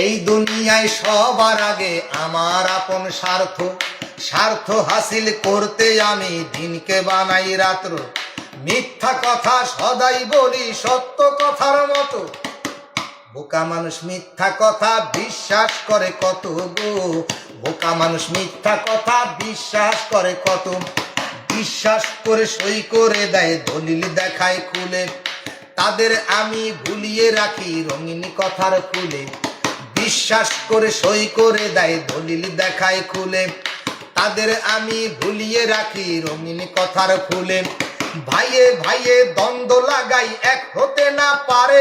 এই দুনিয়ায় সবার আগে আমার আপন স্বার্থ, স্বার্থ হাসিল করতে আমি দিনকে বানাই রাত্র। মিথ্যা কথা সদাই বলি সত্য কথার মতো, বোকা মানুষ মিথ্যা কথা বিশ্বাস করে কত গো, বোকা মানুষ মিথ্যা কথা বিশ্বাস করে কত। বিশ্বাস করে সই করে দেয় দলিল দেখায় খুলে, তাদের আমি ভুলিয়ে রাখি রঙিন কথার ফুলে। বিশ্বাস করে সই করে দেয় দলিল দেখায় খুলে, তাদের আমি ভুলিয়ে রাখি রঙিন কথার ফুলে। ভাইয়ে ভাইয়ে দ্বন্দ্ব লাগাই এক হতে না পারে,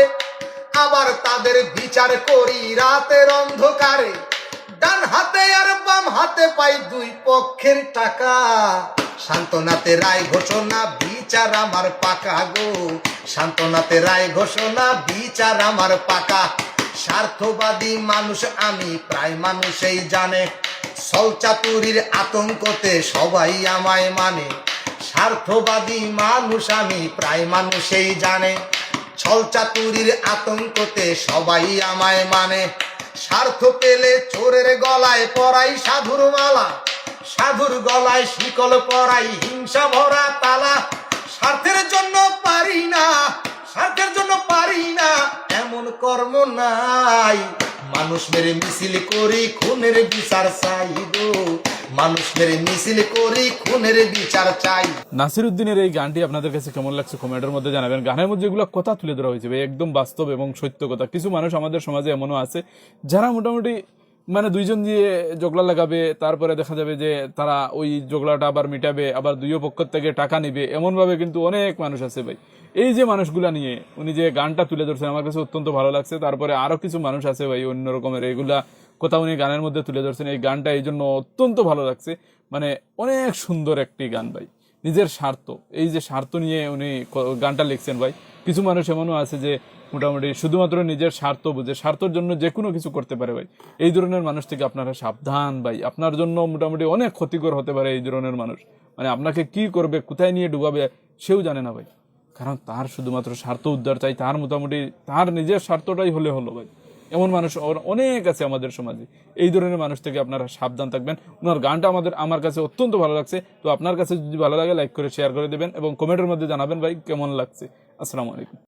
আবার তাদের বিচার করি রাতের অন্ধকারে। ডান হাতে আর বাম হাতে পাই দুই পক্ষের টাকা, সান্ত্বনাতে রায় ঘোষণা বিচার আমার পাকা গো, সান্ত্বনাতে রায় ঘোষণা বিচার আমার পাকা। স্বার্থবাদী মানুষ আমি প্রায় মানুষই জানে, ছলচাতুরির আতঙ্কতে সবাই আমায় মানে। স্বার্থবাদী মানুষ আমি প্রায় মানুষই জানে, ছলচাতুরির আতঙ্কতে সবাই আমায় মানে। স্বার্থ পেলে চোরের গলায় পরাই সাধুর মালা, সাধুর গলায় শিকল পরাই হিংসা ভরা তালা। স্বার্থের জন্য পারি না, স্বার্থের জন্য পারি না এমন কর্ম নাই। মানুষ মেরে মিছিল করি খুনের বিচার চাই গো, মানুষ মেরে মিছিল করি খুনের বিচার চাই। নাসিরউদ্দিনের এই গানটি আপনাদের কাছে কেমন লাগছে কমেন্টের মধ্যে জানাবেন। গানের মধ্যে যেগুলো কথা তুলে ধরা হয়েছে একদম বাস্তব এবং সত্য কথা। কিছু মানুষ আমাদের সমাজে এমনও আছে যারা মোটামুটি মানে দুইজন দিয়ে জগলা লাগাবে, তারপরে দেখা যাবে যে তারা ওই জগলাটা আবার মিটাবে, আবার দুই পক্ষ থেকে টাকা নিবে, এমন ভাবে কিন্তু অনেক মানুষ আছে ভাই। এই যে মানুষগুলা নিয়ে উনি যে গানটা তুলে ধরছেন আমার কাছে অত্যন্ত ভালো লাগছে। তারপরে আরো কিছু মানুষ আছে ভাই অন্য রকমের, এইগুলা কথা উনি গানের মধ্যে তুলে ধরছেন। এই গানটা এই জন্য অত্যন্ত ভালো লাগছে, মানে অনেক সুন্দর একটি গান ভাই। নিজের স্বার্থ, এই যে স্বার্থ নিয়ে উনি গানটা লিখছেন ভাই। কিছু মানুষ এমনও আছে যে মোটামুটি শুধুমাত্র নিজের স্বার্থ বুঝে, স্বার্থের জন্য যে কোনো কিছু করতে পারে ভাই। এই ধরনের মানুষ থেকে আপনারা সাবধান ভাই, আপনার জন্য মোটামুটি অনেক ক্ষতিকর হতে পারে এই ধরনের মানুষ। মানে আপনাকে কি করবে, কোথায় নিয়ে ডুবাবে সেও জানে না ভাই, কারণ তার শুধুমাত্র স্বার্থ উদ্ধার চাই, তার মোটামুটি তার নিজের স্বার্থটাই হলো ভাই। এমন মানুষ অনেক আছে আমাদের সমাজে। এই ধরনের মানুষ থেকে আপনারা সাবধান থাকবেন। ওনার গানটা আমার কাছে অত্যন্ত ভালো লাগছে। তো আপনার কাছে যদি ভালো লাগে লাইক করে শেয়ার করে দেবেন এবং কমেন্টের মধ্যে জানাবেন ভাই কেমন লাগছে। আসসালামু আলাইকুম।